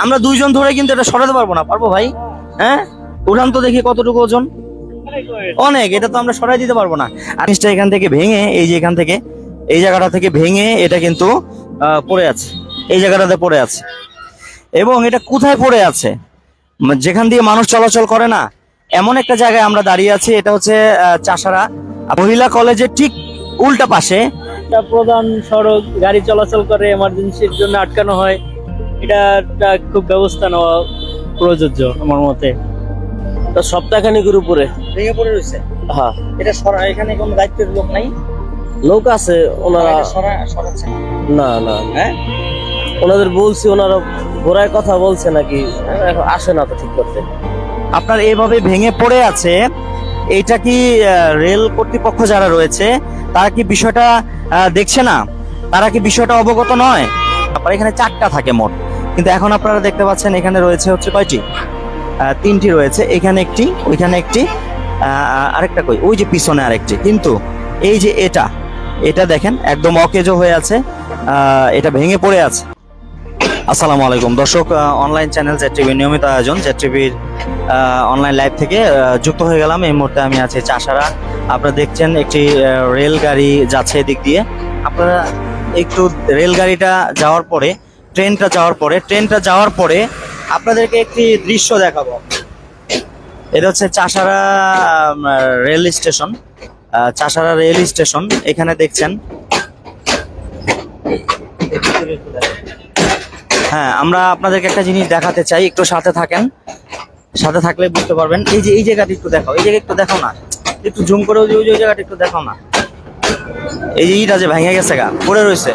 আমরা দুইজন ধরে কিন্তু এটা সরাতে পারবো না, পারবো ভাই? হ্যাঁ, উঠান তো দেখি কতটুকু ওজন। অনেক, এটা তো আমরা সরাই দিতে পারবো না। জিনিসটা এখান থেকে ভেঙে, এই যে এখান থেকে, এই জায়গাটা থেকে ভেঙে এটা কিন্তু পড়ে আছে, এই জায়গাটাতে পড়ে আছে। এবং এটা কোথায় পড়ে আছে? যেখান দিয়ে মানুষ চলাচল করে না, এমন একটা জায়গায় আমরা দাঁড়িয়ে আছি। এটা হচ্ছে চাষারা মহিলা কলেজের ঠিক উল্টা পাশে। এটা প্রধান সড়ক, গাড়ি চলাচল করে, এমার্জেন্সির জন্য আটকানো হয়। এটা খুব ব্যবস্থা নেওয়া প্রযোজ্য আমার মতে। সপ্তাহখানিকের উপরে ভেঙে পড়ে রয়েছে। হ্যাঁ, এটা এখানে কোনো দায়িত্বের লোক নাই? লোক আছে, ওনারা সরাচ্ছে না না, হ্যাঁ, ওনাদের বলছি, ওনারা ঘোরায় কথা বলছে নাকি, এখন আসে না তো ঠিক করতে। আপনার এইভাবে ভেঙে পড়ে আছে, এটা কি রেল কর্তৃপক্ষ যারা রয়েছে তারা কি বিষয়টা দেখছে না? তারা কি বিষয়টা অবগত নয়? আপনার এখানে 4টা থাকে মোট, কিন্তু এখন আপনারা দেখতে পাচ্ছেন এখানে রয়েছে হচ্ছে কয়টি? 3টি রয়েছে। এখানে একটি, ওইখানে একটি, আরেকটা কই, ওই যে পিছনে আরেকটি। কিন্তু এই যে এটা দেখেন একদম অকেজো হয়ে আছে, এটা ভেঙে পড়ে আছে। আসসালামু আলাইকুম দর্শক, অনলাইন চ্যানেল জেড টিভির নিয়মিত আয়োজন জেড টিভির অনলাইন লাইভ থেকে যুক্ত হয়ে গেলাম। এই মুহূর্তে আমি আছি চাষারা। আপনারা দেখছেন একটি রেলগাড়ি যাচ্ছে এদিক দিয়ে। আপনারা একটু রেলগাড়িটা যাওয়ার পরে, ট্রেনটা যাওয়ার পরে আপনাদেরকে একটি দৃশ্য দেখাবো। এটা হচ্ছে Chashara rail station. Chashara rail station, এখানে দেখছেন। হ্যাঁ, আমরা আপনাদেরকে একটা জিনিস দেখাতে চাই, একটু সাথে থাকেন, সাথে থাকলে বুঝতে পারবেন। এই জায়গাটা একটু দেখাও, এই জায়গা একটু দেখাও না, একটু জুম করে ওই জায়গাটা একটু দেখাও না। এই যে ইটা যে ভেঙে গেছে, পড়ে রয়েছে।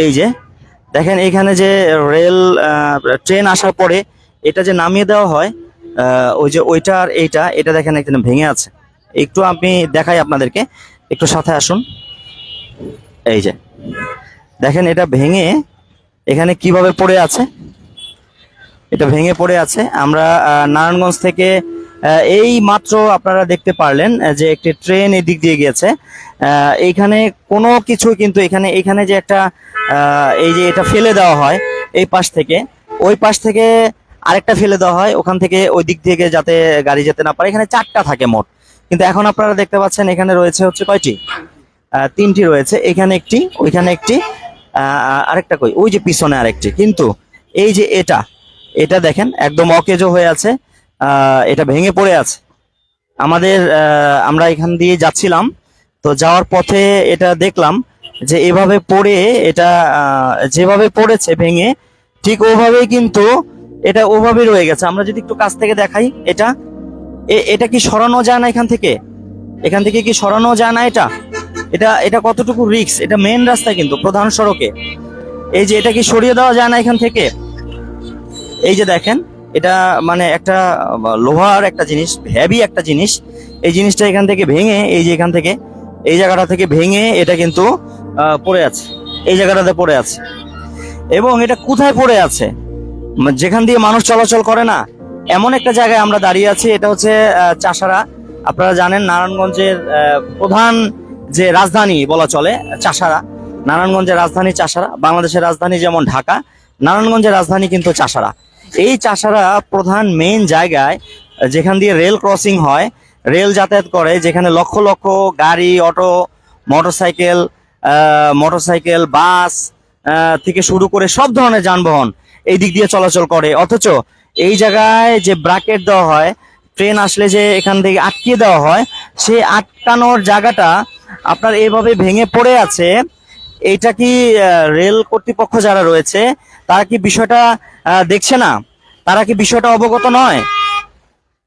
এই যে দেখেন, এখানে যে রেল ট্রেন আসার পরে এটা যে নামিয়ে দেওয়া হয়, ওই যে ওইটা আর এটা দেখেন এখানে ভেঙে আছে। একটু আমি দেখাই আপনাদেরকে, একটু সাথে আসুন। এই যে দেখেন, এটা ভেঙে এখানে কিভাবে পড়ে আছে, এটা ভেঙে পড়ে আছে। আমরা নারায়ণগঞ্জ থেকে এই মাত্র আপনারা দেখতে পারলেন যে একটি ট্রেন এদিক দিয়ে গিয়েছে। এইখানে কোনো কিছু কিন্তু এখানে যে একটা এই যে এটা ফেলে দেওয়া হয় এই পাশ থেকে, ওই পাশ থেকে আরেকটা ফেলে দেওয়া হয়, ওখান থেকে ওই দিক থেকে যাতে গাড়ি যেতে না পারে। এখানে 4টা থাকে মোট, কিন্তু এখন আপনারা দেখতে পাচ্ছেন এখানে রয়েছে হচ্ছে কয়টি? 3টি রয়েছে। এখানে একটি, ওইখানে একটি, আরেকটা কই, ওই যে পিছনে আরেকটি। কিন্তু এই যে এটা দেখেন একদম অকেজো হয়ে আছে, এটা ভেঙে পড়ে আছে। আমরা এখান দিয়ে যাচ্ছিলাম, তো যাওয়ার পথে এটা দেখলাম যে এভাবে পড়ে, এটা যেভাবে পড়েছে ভেঙে, ঠিক ওভাবেই কিন্তু এটা ওভাবেই রয়ে গেছে। আমরা যদি একটু কাছ থেকে দেখাই, এটা কি সরানো যায় না এখান থেকে কি সরানো যায় না? এটা কতটুকু রিস্ক? এটা মেইন রাস্তায় কিন্তু, প্রধান সড়কে। এই যে এটা কি সরিয়ে দেওয়া যায় না এখান থেকে? এই যে দেখেন, এটা মানে একটা লোহার একটা জিনিস, হেভি একটা জিনিস। এই জিনিসটা এখান থেকে ভেঙে, এই যে এখান থেকে, এই জায়গাটা থেকে ভেঙে এটা কিন্তু পড়ে আছে, এই জায়গাটাতে পড়ে আছে। এবং এটা কোথায় পড়ে আছে? যেখান দিয়ে মানুষ চলাচল করে না, এমন একটা জায়গায় আমরা দাঁড়িয়ে আছি। এটা হচ্ছে চাষারা। আপনারা জানেন নারায়ণগঞ্জের প্রধান যে রাজধানী বলা চলে চাষারা। নারায়ণগঞ্জের রাজধানী চাষারা। বাংলাদেশের রাজধানী যেমন ঢাকা, নারায়ণগঞ্জের রাজধানী কিন্তু চাষারা। এই চাষারা প্রধান মেইন জায়গায়, যেখান দিয়ে রেল ক্রসিং হয়, রেল যাতায়াত করে, যেখানে লক্ষ লক্ষ গাড়ি, অটো, মোটরসাইকেল, বাস থেকে শুরু করে সব ধরনের যানবাহন এই দিক দিয়ে চলাচল করে। অথচ এই জায়গায় যে ব্র্যাকেট দেওয়া হয়, ট্রেন আসলে যে এখান থেকে আটকিয়ে দেওয়া হয়, সেই আটকানোর জায়গাটা আপনার এইভাবে ভেঙে পড়ে আছে। এইটা কি রেল কর্তৃপক্ষ যারা রয়েছে তারা কি বিষয়টা দেখছে না? তারা কি বিষয়টা অবগত নয়?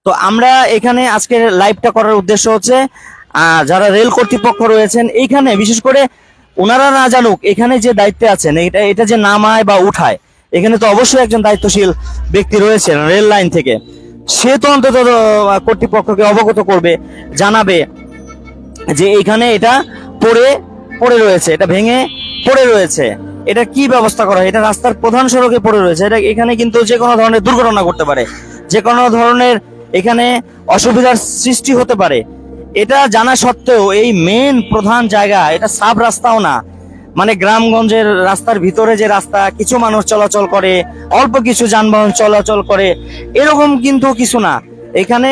তো আমরা এখানে আজকে লাইভটা করার উদ্দেশ্য হচ্ছে যারা রেল কর্তৃপক্ষ রয়েছেন এইখানে, বিশেষ করে ওনারা না জানুক, এখানে যে দায়িত্বে আছেন, এটা যে নামায় বা উঠায়, এখানে তো অবশ্যই একজন দায়িত্বশীল ব্যক্তি রয়েছেন রেল লাইন থেকে। সে তো অন্তত কর্তৃপক্ষকে অবগত করবে, জানাবে যে এইখানে এটা পড়ে রয়েছে, এটা ভেঙে পড়ে রয়েছে, এটা কি ব্যবস্থা করা হয়। এটা রাস্তার প্রধান সড়কে পড়ে রয়েছে, এটা এখানে কিন্তু যে কোনো ধরনের দুর্ঘটনা করতে পারে, যে কোনো ধরনের এখানে অসুবিধার সৃষ্টি হতে পারে। এটা জানা সত্ত্বেও এই মেন প্রধান জায়গা, এটা সাব রাস্তাও না, মানে গ্রামগঞ্জের রাস্তার ভিতরে যে রাস্তা, কিছু মানুষ চলাচল করে, অল্প কিছু যানবাহন চলাচল করে, এরকম কিন্তু কিছু না। এখানে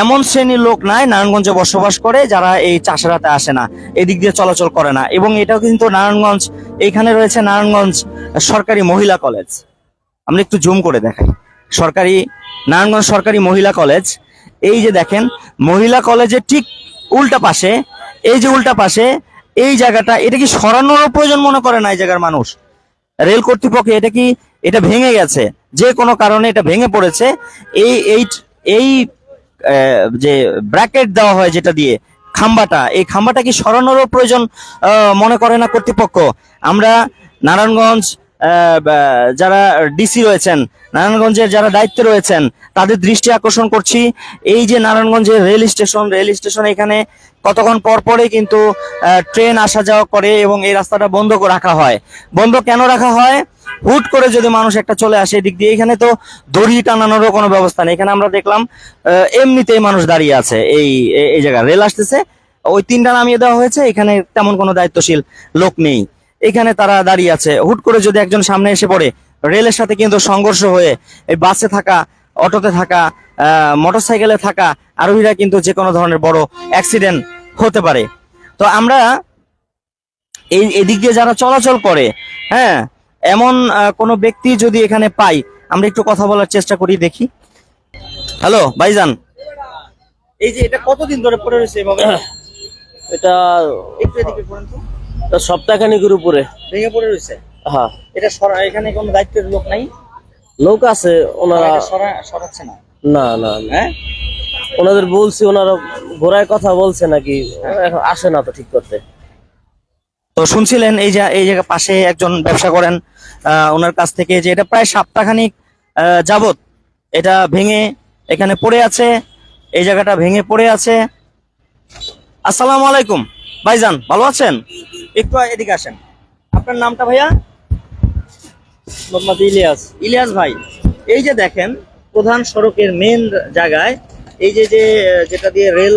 এমন শ্রেণীর লোক নাই নারায়ণগঞ্জে বসবাস করে যারা এই চাষারাতে আসে না, এদিক দিয়ে চলাচল করে না। এবং এটাও কিন্তু নারায়ণগঞ্জ, এখানে রয়েছে নারায়ণগঞ্জ সরকারি মহিলা কলেজ। আমরা একটু জুম করে দেখাই নারায়ণগঞ্জ সরকারি মহিলা কলেজ। এই যে দেখেন মহিলা কলেজের ঠিক উল্টা পাশে, এই যে উল্টা পাশে এই জায়গাটা, এটা কি সরানোর প্রয়োজন মনে করে না এই জায়গার মানুষ? রেল কর্তৃপক্ষ এটা ভেঙে গেছে, যে কোনো কারণে এটা ভেঙে পড়েছে। এই এই এই যে ব্র্যাকেট দেওয়া হয় যেটা দিয়ে এই খাম্বাটা কি সরানোরও প্রয়োজন মনে করে না কর্তৃপক্ষ? আমরা নারায়ণগঞ্জ যারা ডিসি রয়েছেন, নারায়ণগঞ্জের যারা দায়িত্বে রয়েছেন, তাদের দৃষ্টি আকর্ষণ করছি। এই যে নারায়ণগঞ্জের রেল স্টেশন, এখানে কতক্ষণ পর পরে কিন্তু ট্রেন আসা যাওয়া করে এবং এই রাস্তাটা বন্ধ রাখা হয়। বন্ধ কেন রাখা হয়? হুট করে যদি মানুষ একটা চলে আসে এদিক দিয়ে, এখানে তো দড়ি টানানোরও কোনো ব্যবস্থা নেই। এখানে আমরা দেখলাম এমনিতেই মানুষ দাঁড়িয়ে আছে, এই জায়গায় রেল আসতেছে, ওই 3টা নামিয়ে দেওয়া হয়েছে, এখানে তেমন কোনো দায়িত্বশীল লোক নেই, এখানে তারা দাঁড়িয়ে আছে। হুট করে যদি একজন সামনে এসে পড়ে, রেলের সাথে কিন্তু সংঘর্ষ হয়ে এই বাসে থাকা, অটোতে থাকা, মোটরসাইকেলে থাকা আরোহীরা কিন্তু যে কোনো ধরনের বড় অ্যাক্সিডেন্ট হতে পারে। তো আমরা এদিক দিয়ে যারা চলাচল করে, হ্যাঁ, এমন কোনো ব্যক্তি যদি এখানে পাই, আমরা একটু কথা বলার চেষ্টা করি, দেখি। হ্যালো ভাইজান, এই যে এটা কতদিন ধরে পড়ে রয়েছে এভাবে? এটা একটু এদিকে করেন তো। সপ্তাহখানিকের উপরে ভেঙে পড়ে রয়েছে। হ্যাঁ, এটা এখানে কোনো দায়িত্বের লোক নাই? লোক আছে, ওনারা এটা সরাচ্ছে না? না না না। হ্যাঁ, ওনাদের বলছি, ওনারা ঘোরায় কথা বলছে নাকি, এখন আসে না তো ঠিক করতে। তো শুনছিলেন এই জায়গা পাশে একজন ব্যবসা করেন, ওনার কাছ থেকে যে এটা প্রায় সপ্তাহখানিক যাবত এটা ভেঙে এখানে পড়ে আছে, এই জায়গাটা ভেঙে পড়ে আছে। আসসালামু আলাইকুম ভাইজান, ভালো আছেন? একটু এদিকে আসেন। আপনার নামটা ভাইয়া? মোহাম্মদ ইলিয়াস ভাই। এই যে দেখেন প্রধান সড়কের মেন জায়গায় এই যেটা দিয়ে রেল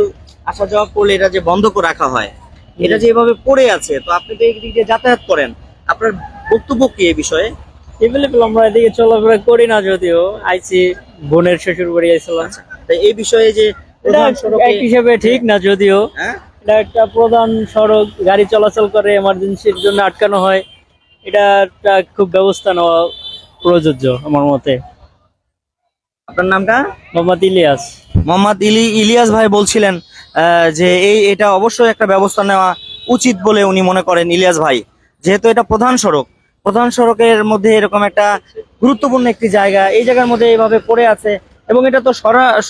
আসা যাওয়া করলে এটা যে বন্ধ করে রাখা হয়, এটা যে এভাবে পড়ে আছে, তো আপনি তো এই দিক দিয়ে যাতায়াত করেন, আপনার বক্তব্য কি এই বিষয়ে? এভেলেবল, আমরা এদিকে চলাফেরা করি না, যদিও আইছি বোনের শ্বশুর বাড়ি আইছিলাম। তাই এই বিষয়ে যে প্রধান সড়কে এক হিসেবে ঠিক না, যদিও হ্যাঁ, এটা একটা প্রধান সড়ক, গাড়ি চলাচল করে, এমার্জেন্সির জন্য আটকানো হয়, এটা একটা খুব ব্যবস্থা নেওয়া প্রযোজ্য আমার মতে। আপনার নামটা? মোহাম্মদ মোহাম্মদ ইলিয়াস ভাই বলছিলেন যে এটা অবশ্যই একটা ব্যবস্থা নেওয়া উচিত বলে উনি মনে করেন। ইলিয়াস ভাই, যেহেতু এটা প্রধান সড়কের মধ্যে এরকম একটা গুরুত্বপূর্ণ একটি জায়গা, এই জায়গার মধ্যে এইভাবে পড়ে আছে এবং এটা তো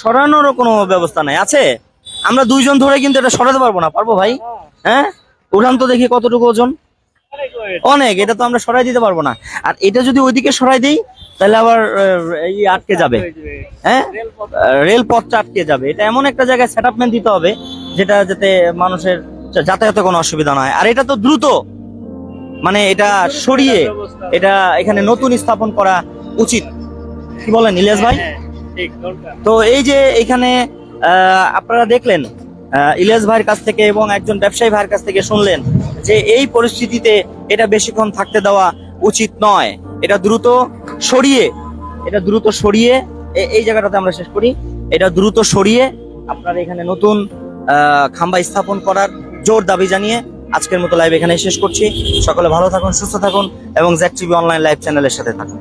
সরানোরও কোনো ব্যবস্থা নাই আছে। আমরা 2 জন ধরে কিন্তু এটা সরাতে পারবো না, পারবো ভাই? হ্যাঁ, উঠান তো দেখি কতটুকু ওজন। অনেক, এটা তো আমরা সরাই দিতে পারবো না। আর এটা যদি ওইদিকে সরাই দিই তাহলে আবার এই আটকে যাবে, হ্যাঁ, রেলপথটা আটকে যাবে। এটা এমন একটা জায়গায় সেটআপমেন্ট দিতে হবে যেটা যাতে মানুষের যাতায়াতে কোনো অসুবিধা না হয়। আর এটা তো দ্রুত, মানে এটা সরিয়ে এটা এখানে নতুন স্থাপন করা উচিত, কি বলেন ইলিয়াস ভাই? তো এই যে এখানে আপনারা দেখলেন ইলিয়াস ভাইয়ের কাছ থেকে এবং একজন ব্যবসায়ী ভাইয়ের কাছ থেকে শুনলেন যে এই পরিস্থিতিতে এটা বেশিক্ষণ থাকতে দেওয়া উচিত নয়, এটা দ্রুত সরিয়ে এই জায়গাটাতে আমরা শেষ করি। এটা দ্রুত সরিয়ে আপনার এখানে নতুন খাম্বা স্থাপন করার জোর দাবি জানিয়ে আজকের মতো লাইভ এখানে শেষ করছি। সকলে ভালো থাকুন, সুস্থ থাকুন এবং ZTV অনলাইন লাইভ চ্যানেলের সাথে থাকুন।